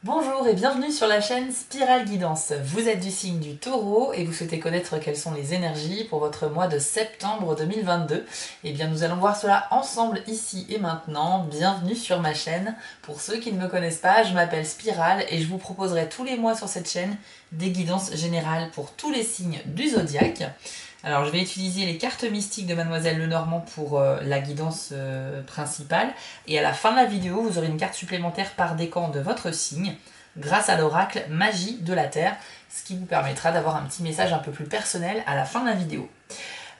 Bonjour et bienvenue sur la chaîne Spirale Guidance. Vous êtes du signe du Taureau et vous souhaitez connaître quelles sont les énergies pour votre mois de septembre 2022. Eh bien nous allons voir cela ensemble ici et maintenant. Bienvenue sur ma chaîne. Pour ceux qui ne me connaissent pas, je m'appelle Spirale et je vous proposerai tous les mois sur cette chaîne des guidances générales pour tous les signes du zodiaque. Alors je vais utiliser les cartes mystiques de Mademoiselle Lenormand pour la guidance principale. Et à la fin de la vidéo, vous aurez une carte supplémentaire par décan de votre signe grâce à l'oracle Magie de la Terre, ce qui vous permettra d'avoir un petit message un peu plus personnel à la fin de la vidéo.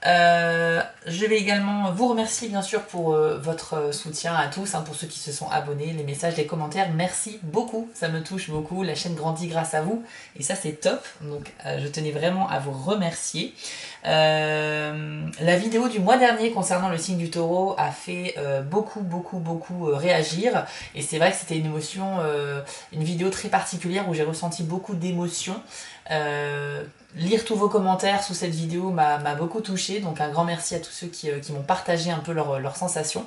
Je vais également vous remercier bien sûr pour votre soutien à tous, pour ceux qui se sont abonnés, les messages, les commentaires, merci beaucoup, ça me touche beaucoup, la chaîne grandit grâce à vous et ça c'est top, donc je tenais vraiment à vous remercier. La vidéo du mois dernier concernant le signe du Taureau a fait beaucoup réagir et c'est vrai que c'était une émotion, une vidéo très particulière où j'ai ressenti beaucoup d'émotions. Lire tous vos commentaires sous cette vidéo m'a beaucoup touchée, donc un grand merci à tous ceux qui m'ont partagé un peu leurs sensations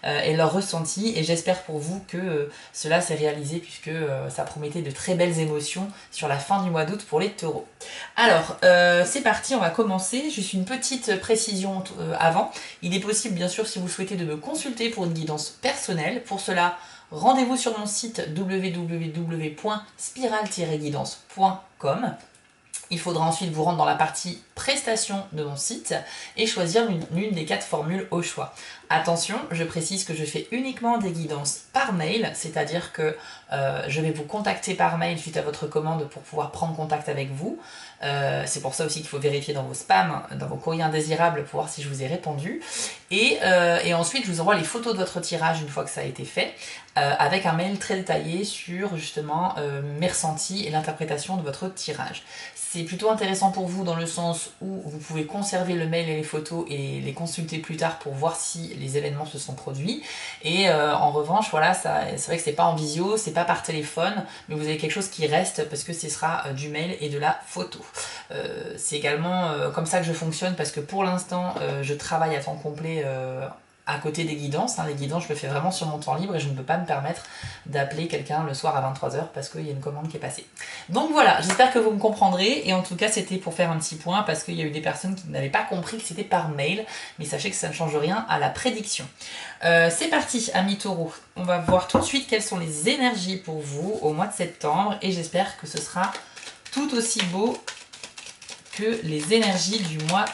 et leurs ressentis, et j'espère pour vous que cela s'est réalisé puisque ça promettait de très belles émotions sur la fin du mois d'août pour les taureaux. Alors, c'est parti, on va commencer. Juste une petite précision avant. Il est possible, bien sûr, si vous souhaitez, de me consulter pour une guidance personnelle. Pour cela, rendez-vous sur mon site www.spiral-guidance.com. Il faudra ensuite vous rendre dans la partie prestations de mon site et choisir l'une des 4 formules au choix. Attention, je précise que je fais uniquement des guidances par mail, c'est-à-dire que je vais vous contacter par mail suite à votre commande pour pouvoir prendre contact avec vous. C'est pour ça aussi qu'il faut vérifier dans vos spams, dans vos courriers indésirables pour voir si je vous ai répondu. Et ensuite, je vous envoie les photos de votre tirage une fois que ça a été fait, avec un mail très détaillé sur justement mes ressentis et l'interprétation de votre tirage. C'est plutôt intéressant pour vous dans le sens où vous pouvez conserver le mail et les photos et les consulter plus tard pour voir si les événements se sont produits. Et en revanche, voilà, c'est vrai que c'est pas en visio, c'est pas par téléphone, mais vous avez quelque chose qui reste parce que ce sera du mail et de la photo. C'est également comme ça que je fonctionne parce que pour l'instant, je travaille à temps complet à côté des guidances. Les guidances, je le fais vraiment sur mon temps libre et je ne peux pas me permettre d'appeler quelqu'un le soir à 23h parce qu'il y a une commande qui est passée. Donc voilà, j'espère que vous me comprendrez et en tout cas c'était pour faire un petit point parce qu'il y a eu des personnes qui n'avaient pas compris que c'était par mail, mais sachez que ça ne change rien à la prédiction. C'est parti, amis taureaux. On va voir tout de suite quelles sont les énergies pour vous au mois de septembre et j'espère que ce sera tout aussi beau que les énergies du mois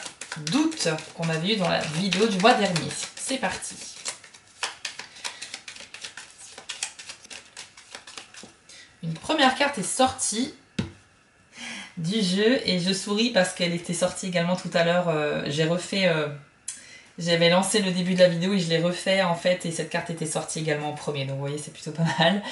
d'août qu'on avait eu dans la vidéo du mois dernier. C'est parti. Une première carte est sortie du jeu et je souris parce qu'elle était sortie également tout à l'heure. J'ai refait, j'avais lancé le début de la vidéo et je l'ai refait en fait et cette carte était sortie également en premier. Donc vous voyez, c'est plutôt pas mal.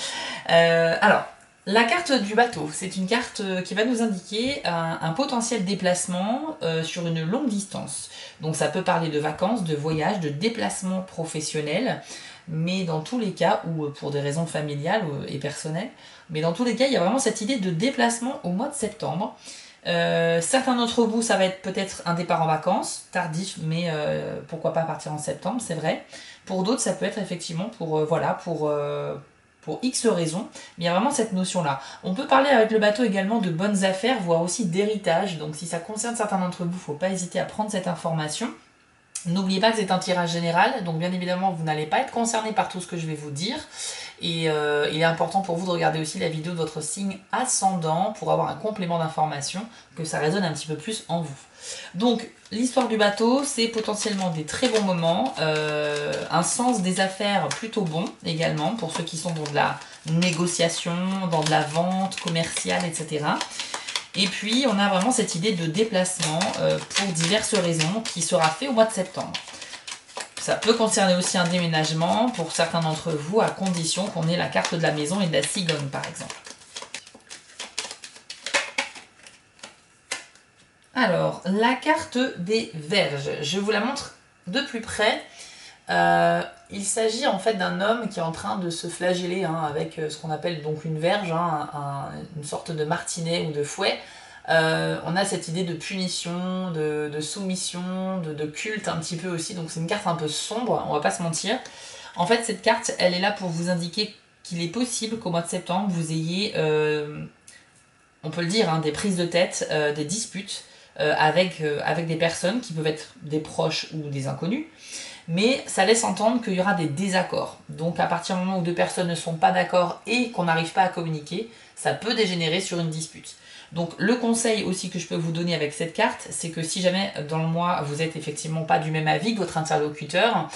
Alors, la carte du bateau, c'est une carte qui va nous indiquer un potentiel déplacement sur une longue distance. Donc ça peut parler de vacances, de voyages, de déplacements professionnels, mais dans tous les cas, ou pour des raisons familiales et personnelles, mais dans tous les cas, il y a vraiment cette idée de déplacement au mois de septembre. Certains d'entre vous, ça va être peut-être un départ en vacances, tardif, mais pourquoi pas partir en septembre, c'est vrai. Pour d'autres, ça peut être effectivement pour X raisons, mais il y a vraiment cette notion-là. On peut parler avec le bateau également de bonnes affaires, voire aussi d'héritage, donc si ça concerne certains d'entre vous, il ne faut pas hésiter à prendre cette information. N'oubliez pas que c'est un tirage général, donc bien évidemment vous n'allez pas être concerné par tout ce que je vais vous dire. Et il est important pour vous de regarder aussi la vidéo de votre signe ascendant pour avoir un complément d'information, que ça résonne un petit peu plus en vous. Donc l'histoire du bateau, c'est potentiellement des très bons moments, un sens des affaires plutôt bon également pour ceux qui sont dans de la négociation, dans de la vente commerciale, etc. Et puis, on a vraiment cette idée de déplacement pour diverses raisons qui sera fait au mois de septembre. Ça peut concerner aussi un déménagement pour certains d'entre vous, à condition qu'on ait la carte de la maison et de la cigogne, par exemple. Alors, la carte des Vierges. Je vous la montre de plus près. Il s'agit en fait d'un homme qui est en train de se flageller avec ce qu'on appelle donc une verge, une sorte de martinet ou de fouet. On a cette idée de punition, de soumission, de culte un petit peu aussi, donc c'est une carte un peu sombre, on va pas se mentir. En fait, cette carte, elle est là pour vous indiquer qu'il est possible qu'au mois de septembre, vous ayez, on peut le dire, hein, des prises de tête, des disputes avec des personnes qui peuvent être des proches ou des inconnus. Mais ça laisse entendre qu'il y aura des désaccords. Donc à partir du moment où deux personnes ne sont pas d'accord et qu'on n'arrive pas à communiquer, ça peut dégénérer sur une dispute. Donc le conseil aussi que je peux vous donner avec cette carte, c'est que si jamais dans le mois vous êtes effectivement pas du même avis que votre interlocuteur,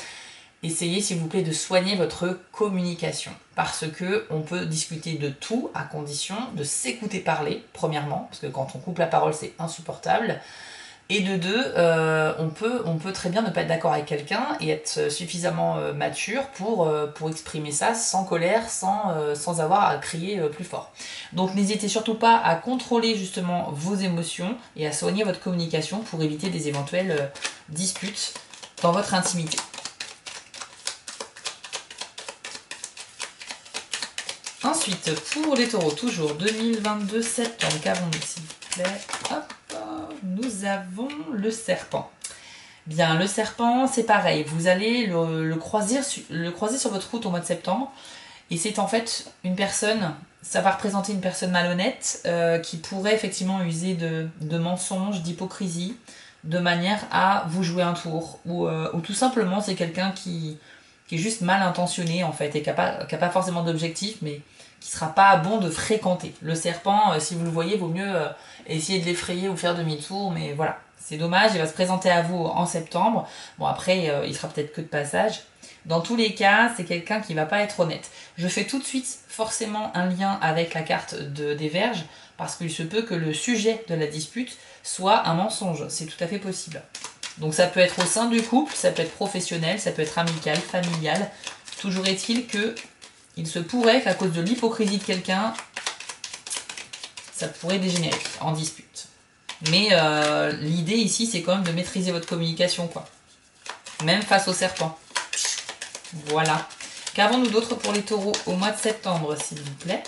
essayez s'il vous plaît de soigner votre communication. Parce que on peut discuter de tout à condition de s'écouter parler, premièrement, parce que quand on coupe la parole c'est insupportable. Et de deux, on peut très bien ne pas être d'accord avec quelqu'un et être suffisamment mature pour exprimer ça sans colère, sans avoir à crier plus fort. Donc n'hésitez surtout pas à contrôler justement vos émotions et à soigner votre communication pour éviter des éventuelles disputes dans votre intimité. Ensuite, pour les taureaux, toujours 2022 septembre, qu'avons-nous s'il vous plaît? Hop, nous avons le serpent. Bien, le serpent, c'est pareil, vous allez le croiser sur votre route au mois de septembre, et c'est en fait une personne, ça va représenter une personne malhonnête qui pourrait effectivement user de mensonges, d'hypocrisie, de manière à vous jouer un tour, ou tout simplement c'est quelqu'un qui est juste mal intentionné en fait, et qui n'a pas forcément d'objectif, mais qui sera pas bon de fréquenter. Le serpent, si vous le voyez, vaut mieux essayer de l'effrayer ou faire demi-tour, mais voilà, c'est dommage, il va se présenter à vous en septembre. Bon après, il sera peut-être que de passage. Dans tous les cas, c'est quelqu'un qui va pas être honnête. Je fais tout de suite forcément un lien avec la carte des Vierges, parce qu'il se peut que le sujet de la dispute soit un mensonge, c'est tout à fait possible. Donc ça peut être au sein du couple, ça peut être professionnel, ça peut être amical, familial. Toujours est-il que il se pourrait qu'à cause de l'hypocrisie de quelqu'un, ça pourrait dégénérer en dispute. Mais l'idée ici, c'est quand même de maîtriser votre communication, quoi. Même face au serpent. Voilà. Qu'avons-nous d'autre pour les taureaux au mois de septembre, s'il vous plaît?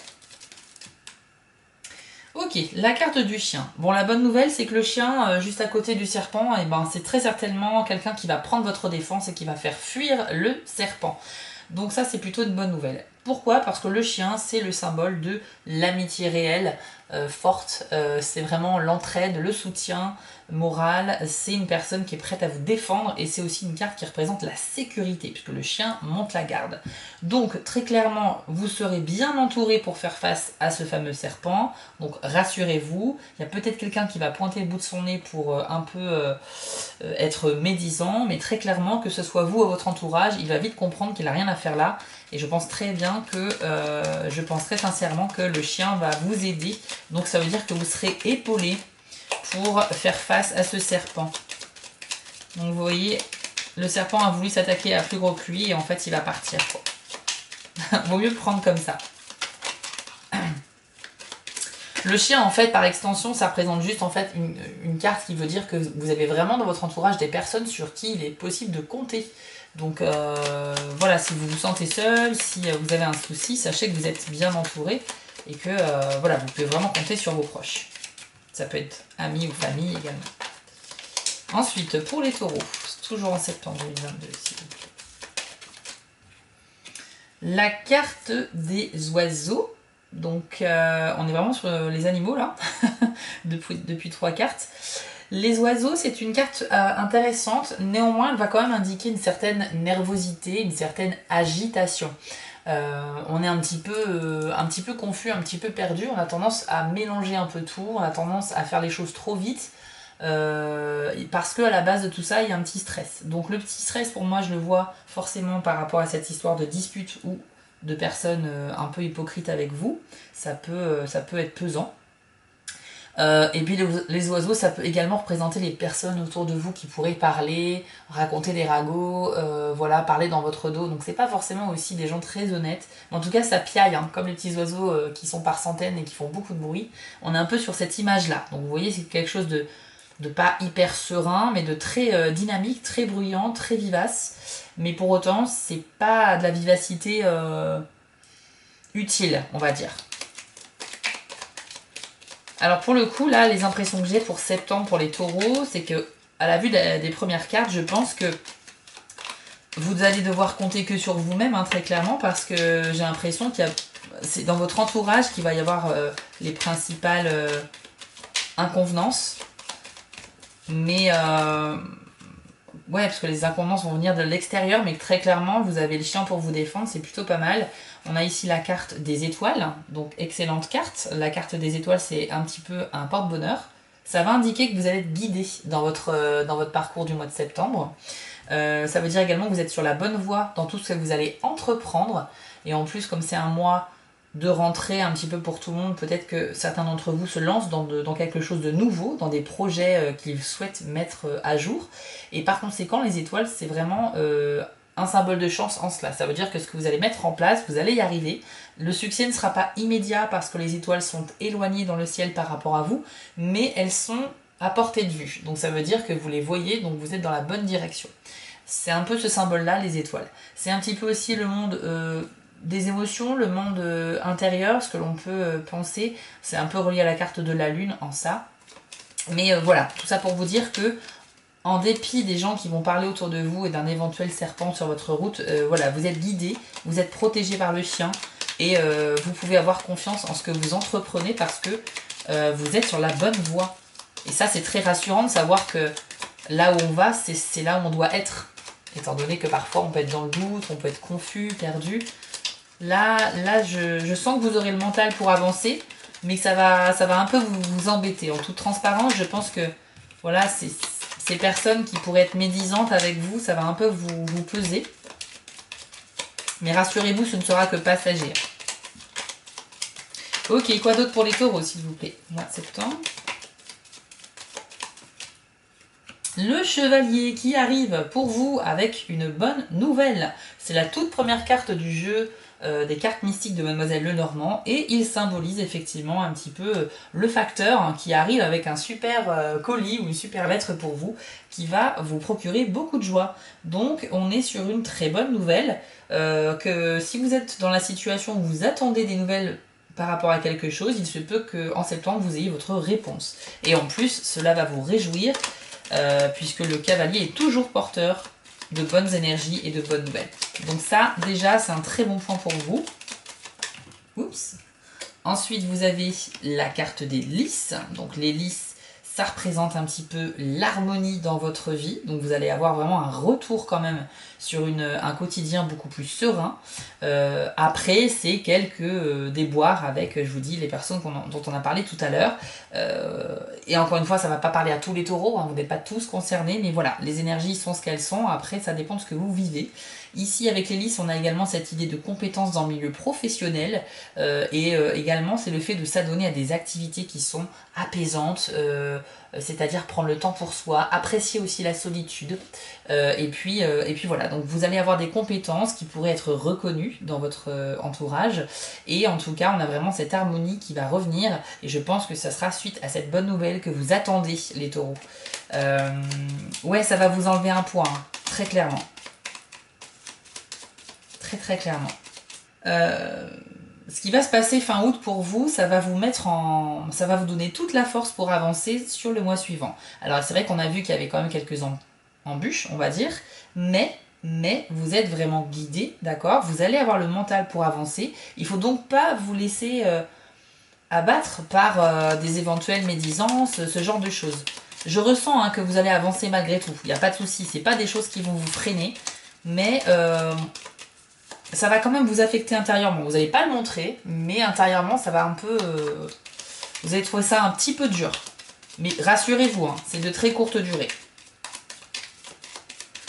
Ok, la carte du chien. Bon, la bonne nouvelle, c'est que le chien, juste à côté du serpent, eh ben, c'est très certainement quelqu'un qui va prendre votre défense et qui va faire fuir le serpent. Donc ça, c'est plutôt une bonne nouvelle. Pourquoi? Parce que le chien, c'est le symbole de l'amitié réelle, forte. C'est vraiment l'entraide, le soutien moral. C'est une personne qui est prête à vous défendre et c'est aussi une carte qui représente la sécurité, puisque le chien monte la garde. Donc très clairement, vous serez bien entouré pour faire face à ce fameux serpent. Donc rassurez-vous, il y a peut-être quelqu'un qui va pointer le bout de son nez pour un peu être médisant, mais très clairement, que ce soit vous ou votre entourage, il va vite comprendre qu'il n'a rien à faire là. Et je pense très bien que, je pense très sincèrement que le chien va vous aider. Donc ça veut dire que vous serez épaulé pour faire face à ce serpent. Donc vous voyez, le serpent a voulu s'attaquer à plus gros que lui et en fait il va partir, quoi. Vaut mieux prendre comme ça. Le chien, en fait, par extension, ça représente juste en fait une carte qui veut dire que vous avez vraiment dans votre entourage des personnes sur qui il est possible de compter. Donc voilà, si vous vous sentez seul, si vous avez un souci, sachez que vous êtes bien entouré et que voilà, vous pouvez vraiment compter sur vos proches. Ça peut être amis ou famille également. Ensuite, pour les taureaux, toujours en septembre 2022, s'il vous plaît. La carte des oiseaux. Donc on est vraiment sur les animaux là, depuis 3 cartes. Les oiseaux, c'est une carte intéressante, néanmoins elle va quand même indiquer une certaine nervosité, une certaine agitation. On est un petit peu confus, un petit peu perdu, on a tendance à mélanger un peu tout, on a tendance à faire les choses trop vite, parce qu'à la base de tout ça, il y a un petit stress. Donc le petit stress, pour moi, je le vois forcément par rapport à cette histoire de dispute ou de personnes un peu hypocrites avec vous, ça peut être pesant. Et puis les oiseaux, ça peut également représenter les personnes autour de vous qui pourraient parler, raconter des ragots, voilà, parler dans votre dos. Donc c'est pas forcément aussi des gens très honnêtes. Mais en tout cas, ça piaille, hein, comme les petits oiseaux qui sont par centaines et qui font beaucoup de bruit. On est un peu sur cette image-là. Donc vous voyez, c'est quelque chose de pas hyper serein, mais de très dynamique, très bruyant, très vivace. Mais pour autant, c'est pas de la vivacité utile, on va dire. Alors pour le coup, là, les impressions que j'ai pour septembre pour les taureaux, c'est que à la vue des premières cartes, je pense que vous allez devoir compter que sur vous-même, hein, très clairement, parce que j'ai l'impression qu'il y a... C'est dans votre entourage qu'il va y avoir les principales inconvenances. Mais ouais, parce que les inconvénients vont venir de l'extérieur, mais très clairement, vous avez le chien pour vous défendre, c'est plutôt pas mal. On a ici la carte des étoiles, donc excellente carte. La carte des étoiles, c'est un petit peu un porte-bonheur. Ça va indiquer que vous allez être guidé dans votre parcours du mois de septembre. Ça veut dire également que vous êtes sur la bonne voie dans tout ce que vous allez entreprendre. Et en plus, comme c'est un mois de rentrée un petit peu pour tout le monde, peut-être que certains d'entre vous se lancent dans quelque chose de nouveau, dans des projets qu'ils souhaitent mettre à jour. Et par conséquent, les étoiles, c'est vraiment un symbole de chance en cela. Ça veut dire que ce que vous allez mettre en place, vous allez y arriver. Le succès ne sera pas immédiat parce que les étoiles sont éloignées dans le ciel par rapport à vous, mais elles sont à portée de vue. Donc ça veut dire que vous les voyez, donc vous êtes dans la bonne direction. C'est un peu ce symbole-là, les étoiles. C'est un petit peu aussi le monde des émotions, le monde intérieur, ce que l'on peut penser. C'est un peu relié à la carte de la lune en ça. Mais voilà, tout ça pour vous dire que en dépit des gens qui vont parler autour de vous et d'un éventuel serpent sur votre route, voilà, vous êtes guidé, vous êtes protégé par le chien et vous pouvez avoir confiance en ce que vous entreprenez parce que vous êtes sur la bonne voie. Et ça, c'est très rassurant de savoir que là où on va, c'est là où on doit être. Étant donné que parfois on peut être dans le doute, on peut être confus, perdu. Là je sens que vous aurez le mental pour avancer, mais que ça va un peu vous embêter. En toute transparence, je pense que voilà, ces personnes qui pourraient être médisantes avec vous, ça va un peu vous peser. Mais rassurez-vous, ce ne sera que passager. Ok, quoi d'autre pour les taureaux, s'il vous plaît? Mois de septembre. Le chevalier qui arrive pour vous avec une bonne nouvelle. C'est la toute première carte du jeu des cartes mystiques de Mademoiselle Lenormand et il symbolise effectivement un petit peu le facteur hein, qui arrive avec un super colis ou une super lettre pour vous qui va vous procurer beaucoup de joie. Donc on est sur une très bonne nouvelle que si vous êtes dans la situation où vous attendez des nouvelles par rapport à quelque chose, il se peut qu'en septembre vous ayez votre réponse. Et en plus, cela va vous réjouir puisque le cavalier est toujours porteur de bonnes énergies et de bonnes nouvelles. Donc ça, déjà, c'est un très bon point pour vous. Oups. Ensuite, vous avez la carte des lys. Donc les lys, ça représente un petit peu l'harmonie dans votre vie. Donc vous allez avoir vraiment un retour quand même sur un quotidien beaucoup plus serein. Après, c'est quelques déboires avec, je vous dis, les personnes dont on a parlé tout à l'heure. Et encore une fois, ça ne va pas parler à tous les taureaux, hein, vous n'êtes pas tous concernés, mais voilà, les énergies sont ce qu'elles sont. Après, ça dépend de ce que vous vivez. Ici, avec les lys, on a également cette idée de compétence dans le milieu professionnel. Et également, c'est le fait de s'adonner à des activités qui sont apaisantes, c'est-à-dire prendre le temps pour soi, apprécier aussi la solitude. Et puis voilà, donc vous allez avoir des compétences qui pourraient être reconnues dans votre entourage. Et en tout cas, on a vraiment cette harmonie qui va revenir. Et je pense que ça sera suite à cette bonne nouvelle que vous attendez, les taureaux. Ouais, ça va vous enlever un poids, hein, très clairement. Très clairement. Ce qui va se passer fin août pour vous, ça va vous donner toute la force pour avancer sur le mois suivant. Alors c'est vrai qu'on a vu qu'il y avait quand même quelques embûches, on va dire, mais vous êtes vraiment guidé, d'accord? Vous allez avoir le mental pour avancer. Il faut donc pas vous laisser abattre par des éventuelles médisances, ce genre de choses. Je ressens hein, que vous allez avancer malgré tout. Il n'y a pas de souci, c'est pas des choses qui vont vous freiner, mais ça va quand même vous affecter intérieurement. Vous n'allez pas le montrer, mais intérieurement, ça va un peu... vous allez trouver ça un petit peu dur. Mais rassurez-vous, hein, c'est de très courte durée.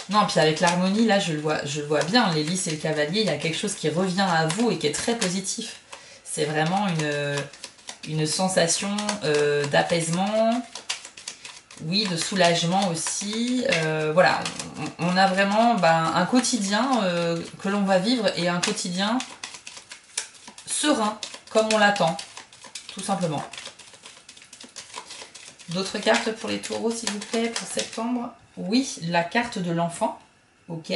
Non, puis avec l'harmonie, là, je le vois bien. Les lys et le cavalier, il y a quelque chose qui revient à vous et qui est très positif. C'est vraiment une sensation d'apaisement, oui, de soulagement aussi. Voilà, on a vraiment un quotidien que l'on va vivre et un quotidien serein, comme on l'attend, tout simplement. D'autres cartes pour les taureaux, s'il vous plaît, pour septembre? Oui, la carte de l'enfant. Ok.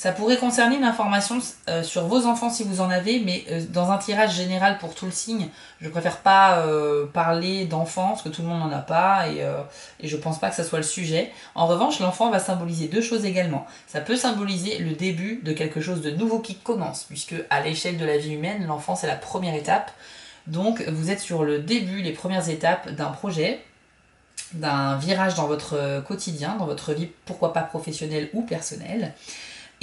Ça pourrait concerner une information sur vos enfants si vous en avez, mais dans un tirage général pour tout le signe, je préfère pas parler d'enfants, parce que tout le monde n'en a pas, et je pense pas que ça soit le sujet. En revanche, l'enfant va symboliser deux choses également. Ça peut symboliser le début de quelque chose de nouveau qui commence, puisque à l'échelle de la vie humaine, l'enfant c'est la première étape. Donc vous êtes sur le début, les premières étapes d'un projet, d'un virage dans votre quotidien, dans votre vie, pourquoi pas professionnelle ou personnelle.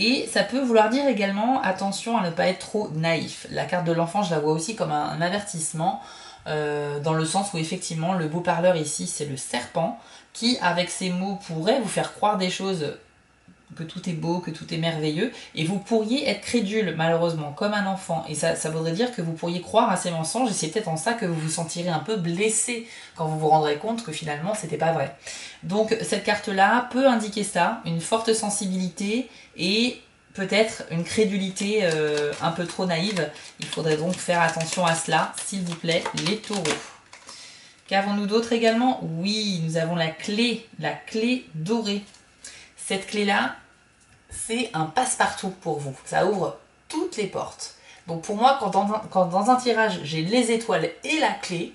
Et ça peut vouloir dire également attention à ne pas être trop naïf. La carte de l'enfant, je la vois aussi comme un avertissement, dans le sens où effectivement le beau parleur ici c'est le serpent, qui avec ses mots pourrait vous faire croire des choses, que tout est beau, que tout est merveilleux, et vous pourriez être crédule malheureusement comme un enfant, et ça voudrait dire que vous pourriez croire à ces mensonges, et c'est peut-être en ça que vous vous sentirez un peu blessé quand vous vous rendrez compte que finalement c'était pas vrai. Donc cette carte là peut indiquer ça, une forte sensibilité et peut-être une crédulité un peu trop naïve. Il faudrait donc faire attention à cela, s'il vous plaît, les taureaux. Qu'avons-nous d'autre également? Oui, nous avons la clé dorée. Cette clé-là, c'est un passe-partout pour vous. Ça ouvre toutes les portes. Donc pour moi, quand dans un tirage, j'ai les étoiles et la clé,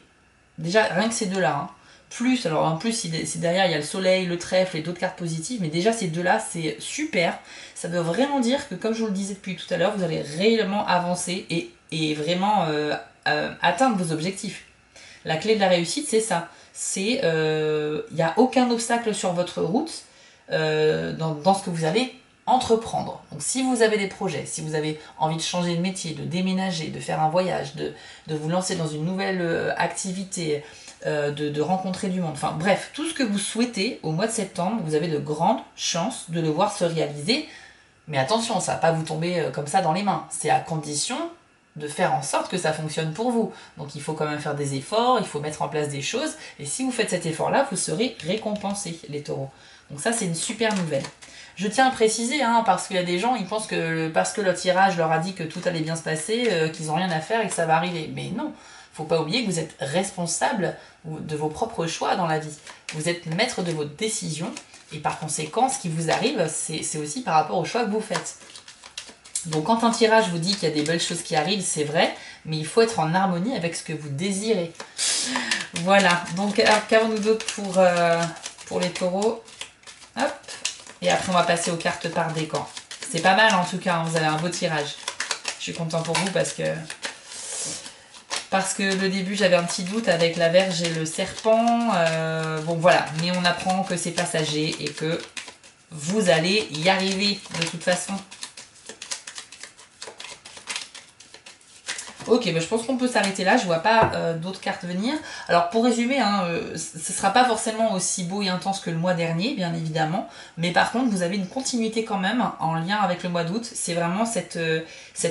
déjà rien que ces deux-là, hein, plus, alors en plus si derrière il y a le soleil, le trèfle et d'autres cartes positives, mais déjà ces deux-là, c'est super. Ça veut vraiment dire que, comme je vous le disais depuis tout à l'heure, vous allez réellement avancer et vraiment atteindre vos objectifs. La clé de la réussite, c'est ça. C'est, il n'y a aucun obstacle sur votre route, dans ce que vous allez entreprendre. Donc si vous avez des projets, si vous avez envie de changer de métier, de déménager, de faire un voyage, de vous lancer dans une nouvelle activité, de rencontrer du monde, enfin bref, tout ce que vous souhaitez au mois de septembre, vous avez de grandes chances de le voir se réaliser. Mais attention, ça va pas vous tomber comme ça dans les mains. C'est à condition de faire en sorte que ça fonctionne pour vous. Donc il faut quand même faire des efforts, il faut mettre en place des choses, et si vous faites cet effort-là, vous serez récompensés, les taureaux. Donc ça, c'est une super nouvelle. Je tiens à préciser, hein, parce qu'il y a des gens, ils pensent que parce que le tirage leur a dit que tout allait bien se passer, qu'ils n'ont rien à faire et que ça va arriver. Mais non, faut pas oublier que vous êtes responsable de vos propres choix dans la vie. Vous êtes maître de vos décisions, et par conséquent, ce qui vous arrive, c'est aussi par rapport aux choix que vous faites. Donc quand un tirage vous dit qu'il y a des belles choses qui arrivent, c'est vrai, mais il faut être en harmonie avec ce que vous désirez. Voilà, donc qu'avons-nous d'autre pour les taureaux? Hop. Et après on va passer aux cartes par décan. C'est pas mal en tout cas, hein, vous avez un beau tirage. Je suis content pour vous parce que le début j'avais un petit doute avec la Vierge et le serpent. Bon voilà, mais on apprend que c'est passager et que vous allez y arriver de toute façon. Ok, bah je pense qu'on peut s'arrêter là, je vois pas d'autres cartes venir. Alors pour résumer, hein, ce sera pas forcément aussi beau et intense que le mois dernier, bien évidemment, mais par contre vous avez une continuité quand même en lien avec le mois d'août. C'est vraiment cette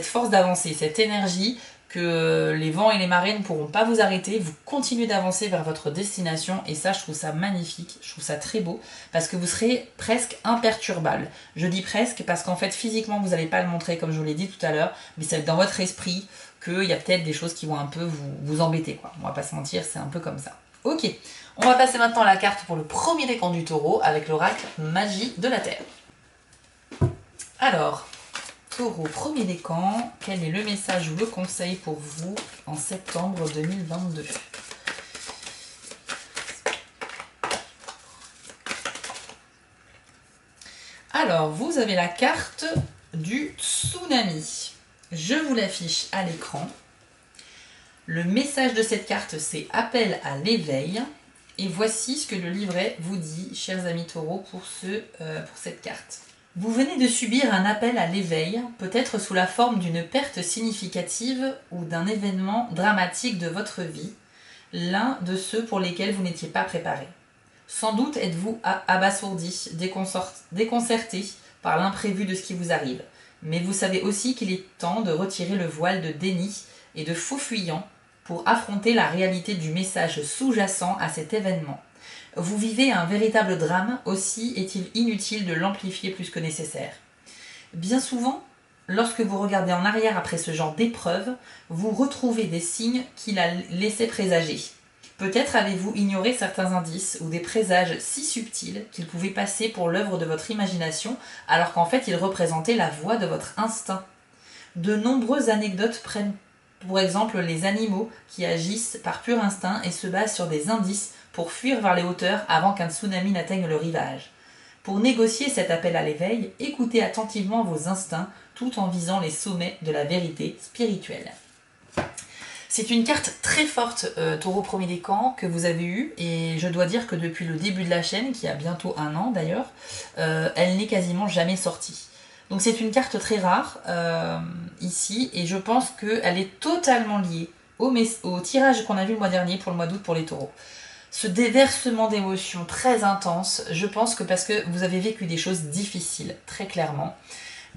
force d'avancer, cette énergie que les vents et les marées ne pourront pas vous arrêter. Vous continuez d'avancer vers votre destination et ça, je trouve ça magnifique, je trouve ça très beau parce que vous serez presque imperturbable. Je dis presque parce qu'en fait physiquement vous n'allez pas le montrer comme je vous l'ai dit tout à l'heure, mais c'est dans votre esprit qu'il y a peut-être des choses qui vont un peu vous embêter, quoi. On va pas se mentir, c'est un peu comme ça. Ok, on va passer maintenant à la carte pour le premier décan du taureau avec l'oracle Magie de la Terre. Alors, taureau, premier décan, quel est le message ou le conseil pour vous en septembre 2022? Alors, vous avez la carte du tsunami. Je vous l'affiche à l'écran. Le message de cette carte, c'est appel à l'éveil. Et voici ce que le livret vous dit, chers amis taureaux, pour cette carte. Vous venez de subir un appel à l'éveil, peut-être sous la forme d'une perte significative ou d'un événement dramatique de votre vie, l'un de ceux pour lesquels vous n'étiez pas préparé. Sans doute êtes-vous abasourdi, déconcerté par l'imprévu de ce qui vous arrive. Mais vous savez aussi qu'il est temps de retirer le voile de déni et de faux fuyant pour affronter la réalité du message sous-jacent à cet événement. Vous vivez un véritable drame, aussi est-il inutile de l'amplifier plus que nécessaire. Bien souvent, lorsque vous regardez en arrière après ce genre d'épreuve, vous retrouvez des signes qui la laissaient présager. Peut-être avez-vous ignoré certains indices ou des présages si subtils qu'ils pouvaient passer pour l'œuvre de votre imagination, alors qu'en fait ils représentaient la voix de votre instinct. De nombreuses anecdotes prennent pour exemple les animaux qui agissent par pur instinct et se basent sur des indices pour fuir vers les hauteurs avant qu'un tsunami n'atteigne le rivage. Pour négocier cet appel à l'éveil, écoutez attentivement vos instincts tout en visant les sommets de la vérité spirituelle. C'est une carte très forte, Taureau premier décan, que vous avez eue, et je dois dire que depuis le début de la chaîne, qui a bientôt 1 an d'ailleurs, elle n'est quasiment jamais sortie. Donc c'est une carte très rare, ici, et je pense qu'elle est totalement liée au tirage qu'on a vu le mois dernier pour le mois d'août pour les taureaux. Ce déversement d'émotions très intense, je pense que parce que vous avez vécu des choses difficiles, très clairement,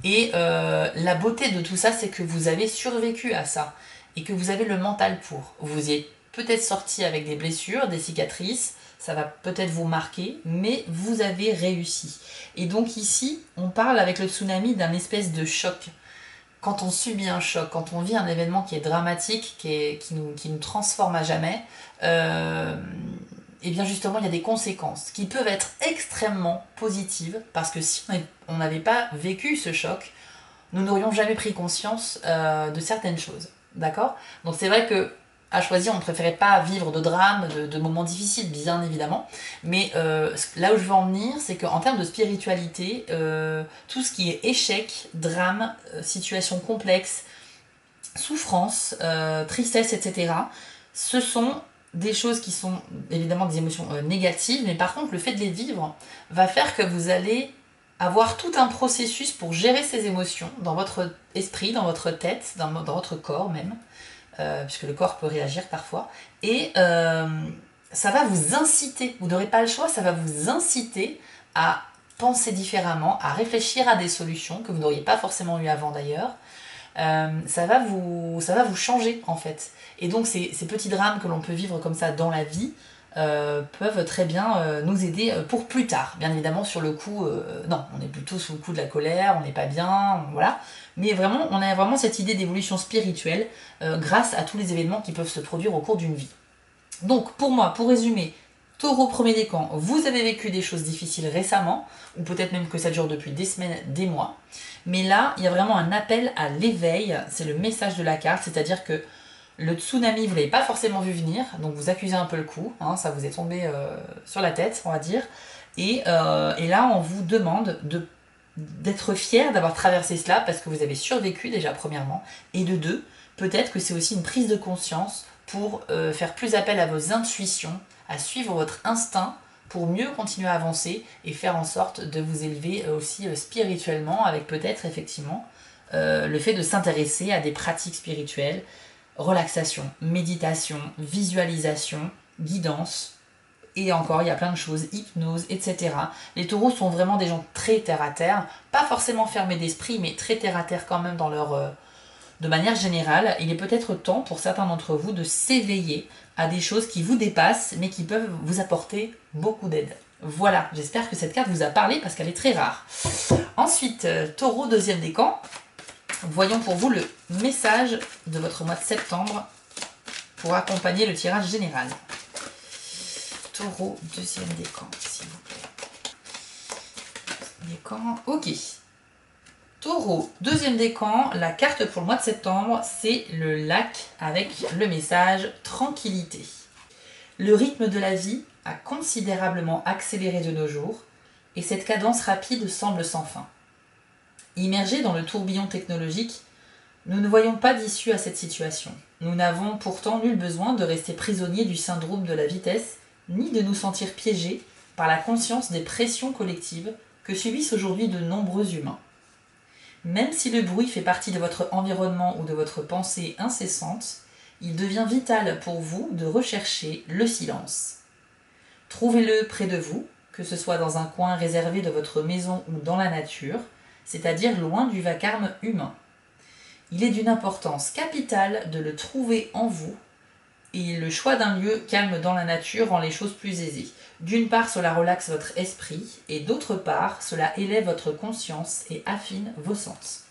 et la beauté de tout ça, c'est que vous avez survécu à ça. Et que vous avez le mental pour. Vous y êtes peut-être sorti avec des blessures, des cicatrices, ça va peut-être vous marquer, mais vous avez réussi. Et donc ici, on parle avec le tsunami d'un espèce de choc. Quand on subit un choc, quand on vit un événement qui est dramatique, qui nous transforme à jamais, et bien justement, il y a des conséquences qui peuvent être extrêmement positives, parce que si on n'avait pas vécu ce choc, nous n'aurions jamais pris conscience de certaines choses. D'accord? Donc c'est vrai que à choisir, on ne préférait pas vivre de drames, de moments difficiles, bien évidemment. Mais là où je veux en venir, c'est qu'en termes de spiritualité, tout ce qui est échec, drame, situation complexe, souffrance, tristesse, etc., ce sont des choses qui sont évidemment des émotions négatives, mais par contre, le fait de les vivre va faire que vous allez avoir tout un processus pour gérer ces émotions dans votre esprit, dans votre tête, dans votre corps même, puisque le corps peut réagir parfois, et ça va vous inciter, vous n'aurez pas le choix, ça va vous inciter à penser différemment, à réfléchir à des solutions que vous n'auriez pas forcément eu avant d'ailleurs. Ça va vous changer en fait. Et donc ces petits drames que l'on peut vivre comme ça dans la vie, peuvent très bien nous aider pour plus tard. Bien évidemment, sur le coup, non, on est plutôt sous le coup de la colère, on n'est pas bien, voilà. Mais vraiment, on a vraiment cette idée d'évolution spirituelle grâce à tous les événements qui peuvent se produire au cours d'une vie. Donc, pour moi, pour résumer, Taureau premier décan, vous avez vécu des choses difficiles récemment, ou peut-être même que ça dure depuis des semaines, des mois. Mais là, il y a vraiment un appel à l'éveil, c'est le message de la carte, c'est-à-dire que le tsunami, vous ne l'avez pas forcément vu venir, donc vous accusez un peu le coup, hein, ça vous est tombé sur la tête, on va dire. Et là, on vous demande d'être fier d'avoir traversé cela, parce que vous avez survécu déjà, premièrement. Et de deux, peut-être que c'est aussi une prise de conscience pour faire plus appel à vos intuitions, à suivre votre instinct, pour mieux continuer à avancer et faire en sorte de vous élever aussi spirituellement, avec peut-être effectivement le fait de s'intéresser à des pratiques spirituelles, relaxation, méditation, visualisation, guidance, et encore il y a plein de choses, hypnose, etc. Les taureaux sont vraiment des gens très terre à terre, pas forcément fermés d'esprit, mais très terre à terre quand même dans leur... de manière générale. Il est peut-être temps pour certains d'entre vous de s'éveiller à des choses qui vous dépassent, mais qui peuvent vous apporter beaucoup d'aide. Voilà, j'espère que cette carte vous a parlé parce qu'elle est très rare. Ensuite, Taureau, deuxième décan. Voyons pour vous le message de votre mois de septembre pour accompagner le tirage général. Taureau, deuxième décan, s'il vous plaît. Décan, ok. Taureau, deuxième décan, la carte pour le mois de septembre, c'est le lac avec le message tranquillité. Le rythme de la vie a considérablement accéléré de nos jours et cette cadence rapide semble sans fin. Immergés dans le tourbillon technologique, nous ne voyons pas d'issue à cette situation. Nous n'avons pourtant nul besoin de rester prisonniers du syndrome de la vitesse, ni de nous sentir piégés par la conscience des pressions collectives que subissent aujourd'hui de nombreux humains. Même si le bruit fait partie de votre environnement ou de votre pensée incessante, il devient vital pour vous de rechercher le silence. Trouvez-le près de vous, que ce soit dans un coin réservé de votre maison ou dans la nature, c'est-à-dire loin du vacarme humain. Il est d'une importance capitale de le trouver en vous, et le choix d'un lieu calme dans la nature rend les choses plus aisées. D'une part, cela relaxe votre esprit, et d'autre part, cela élève votre conscience et affine vos sens.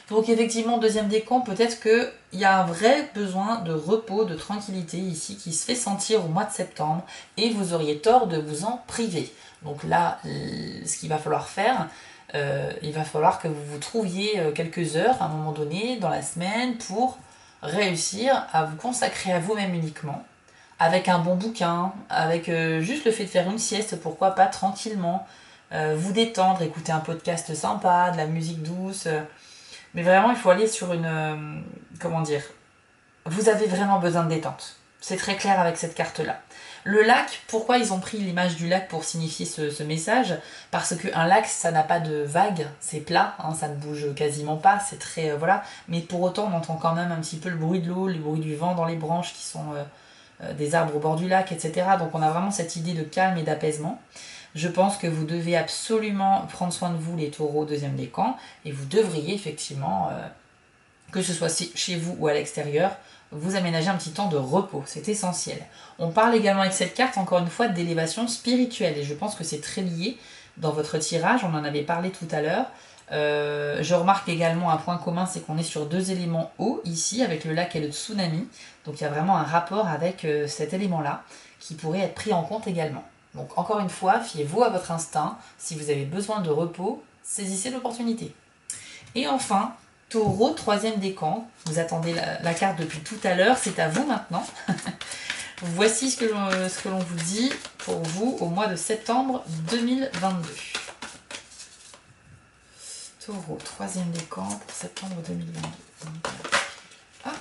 Donc effectivement, deuxième décan, peut-être qu'il y a un vrai besoin de repos, de tranquillité ici qui se fait sentir au mois de septembre et vous auriez tort de vous en priver. Donc là, ce qu'il va falloir faire, il va falloir que vous vous trouviez quelques heures à un moment donné dans la semaine pour réussir à vous consacrer à vous-même uniquement, avec un bon bouquin, avec juste le fait de faire une sieste, pourquoi pas tranquillement, vous détendre, écouter un podcast sympa, de la musique douce. Mais vraiment, il faut aller sur une... comment dire? Vous avez vraiment besoin de détente. C'est très clair avec cette carte-là. Le lac, pourquoi ils ont pris l'image du lac pour signifier ce message? Parce qu'un lac, ça n'a pas de vagues, c'est plat, hein, ça ne bouge quasiment pas, c'est très... voilà. Mais pour autant, on entend quand même un petit peu le bruit de l'eau, le bruit du vent dans les branches qui sont des arbres au bord du lac, etc. Donc on a vraiment cette idée de calme et d'apaisement. Je pense que vous devez absolument prendre soin de vous, les taureaux, deuxième décan, et vous devriez effectivement, que ce soit chez vous ou à l'extérieur, vous aménager un petit temps de repos, c'est essentiel. On parle également avec cette carte, encore une fois, d'élévation spirituelle, et je pense que c'est très lié dans votre tirage, on en avait parlé tout à l'heure. Je remarque également un point commun, c'est qu'on est sur deux éléments eau, ici, avec le lac et le tsunami, donc il y a vraiment un rapport avec cet élément-là, qui pourrait être pris en compte également. Donc encore une fois, fiez-vous à votre instinct, si vous avez besoin de repos, saisissez l'opportunité. Et enfin, Taureau, troisième décan, vous attendez la carte depuis tout à l'heure, c'est à vous maintenant. Voici ce que l'on vous dit pour vous au mois de septembre 2022. Taureau, troisième décan pour septembre 2022. Hop.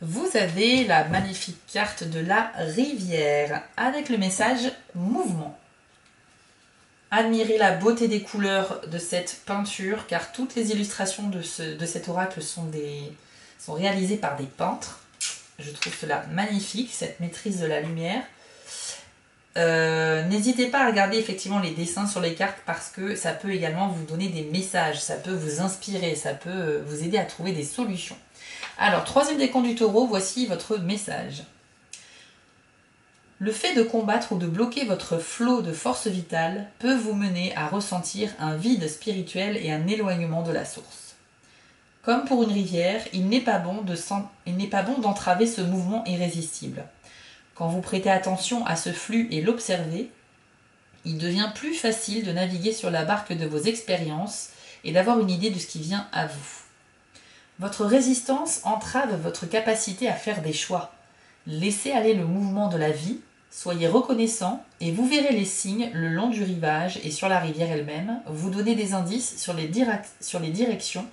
Vous avez la magnifique carte de la rivière avec le message mouvement. Admirez la beauté des couleurs de cette peinture car toutes les illustrations de cet oracle sont réalisées par des peintres. Je trouve cela magnifique, cette maîtrise de la lumière. N'hésitez pas à regarder effectivement les dessins sur les cartes parce que ça peut également vous donner des messages, ça peut vous inspirer, ça peut vous aider à trouver des solutions. Alors, troisième décan du taureau, voici votre message. Le fait de combattre ou de bloquer votre flot de force vitale peut vous mener à ressentir un vide spirituel et un éloignement de la source. Comme pour une rivière, il n'est pas bon d'entraver ce mouvement irrésistible. Quand vous prêtez attention à ce flux et l'observez, il devient plus facile de naviguer sur la barque de vos expériences et d'avoir une idée de ce qui vient à vous. Votre résistance entrave votre capacité à faire des choix. Laissez aller le mouvement de la vie, soyez reconnaissant et vous verrez les signes le long du rivage et sur la rivière elle-même, vous donner des indices sur les directions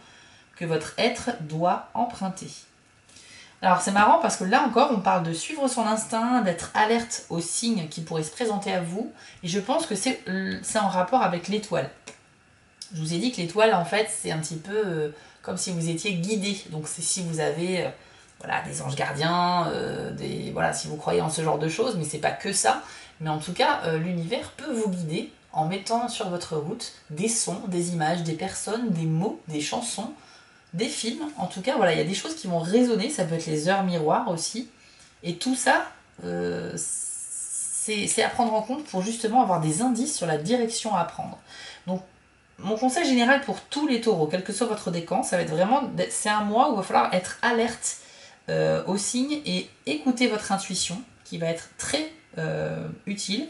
que votre être doit emprunter. Alors c'est marrant parce que là encore on parle de suivre son instinct, d'être alerte aux signes qui pourraient se présenter à vous et je pense que c'est en rapport avec l'étoile. Je vous ai dit que l'étoile en fait c'est un petit peu comme si vous étiez guidé, donc c'est si vous avez voilà, des anges gardiens, voilà, si vous croyez en ce genre de choses, mais c'est pas que ça, mais en tout cas l'univers peut vous guider en mettant sur votre route des sons, des images, des personnes, des mots, des chansons, des films, en tout cas, voilà, il y a des choses qui vont résonner, ça peut être les heures miroirs aussi, et tout ça, c'est à prendre en compte pour justement avoir des indices sur la direction à prendre. Donc, mon conseil général pour tous les taureaux, quel que soit votre décan, ça va être vraiment, c'est un mois où il va falloir être alerte aux signes et écouter votre intuition, qui va être très utile.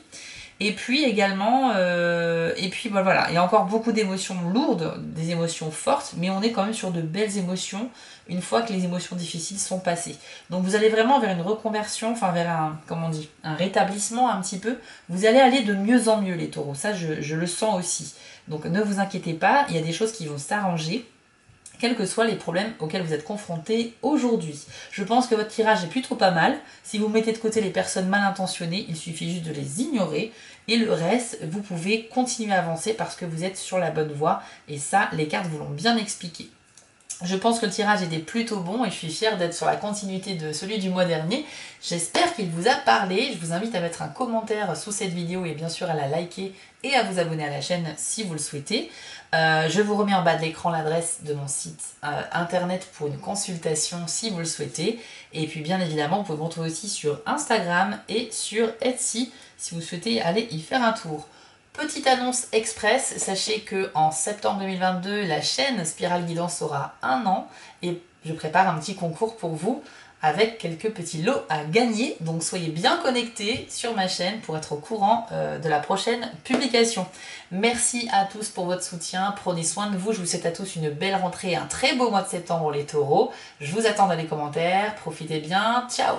Et puis également, voilà, il y a encore beaucoup d'émotions lourdes, des émotions fortes, mais on est quand même sur de belles émotions une fois que les émotions difficiles sont passées. Donc vous allez vraiment vers une reconversion, enfin vers un rétablissement un petit peu. Vous allez aller de mieux en mieux les taureaux, ça je le sens aussi. Donc ne vous inquiétez pas, il y a des choses qui vont s'arranger, quels que soient les problèmes auxquels vous êtes confrontés aujourd'hui. Je pense que votre tirage est plutôt pas mal. Si vous mettez de côté les personnes mal intentionnées, il suffit juste de les ignorer. Et le reste, vous pouvez continuer à avancer parce que vous êtes sur la bonne voie. Et ça, les cartes vous l'ont bien expliqué. Je pense que le tirage était plutôt bon et je suis fière d'être sur la continuité de celui du mois dernier. J'espère qu'il vous a parlé. Je vous invite à mettre un commentaire sous cette vidéo et bien sûr à la liker et à vous abonner à la chaîne si vous le souhaitez. Je vous remets en bas de l'écran l'adresse de mon site internet pour une consultation si vous le souhaitez. Et puis bien évidemment, vous pouvez me retrouver aussi sur Instagram et sur Etsy si vous souhaitez aller y faire un tour. Petite annonce express, sachez que en septembre 2022, la chaîne Spirale Guidance aura 1 an et je prépare un petit concours pour vous avec quelques petits lots à gagner. Donc soyez bien connectés sur ma chaîne pour être au courant de la prochaine publication. Merci à tous pour votre soutien, prenez soin de vous, je vous souhaite à tous une belle rentrée, un très beau mois de septembre les taureaux. Je vous attends dans les commentaires, profitez bien, ciao!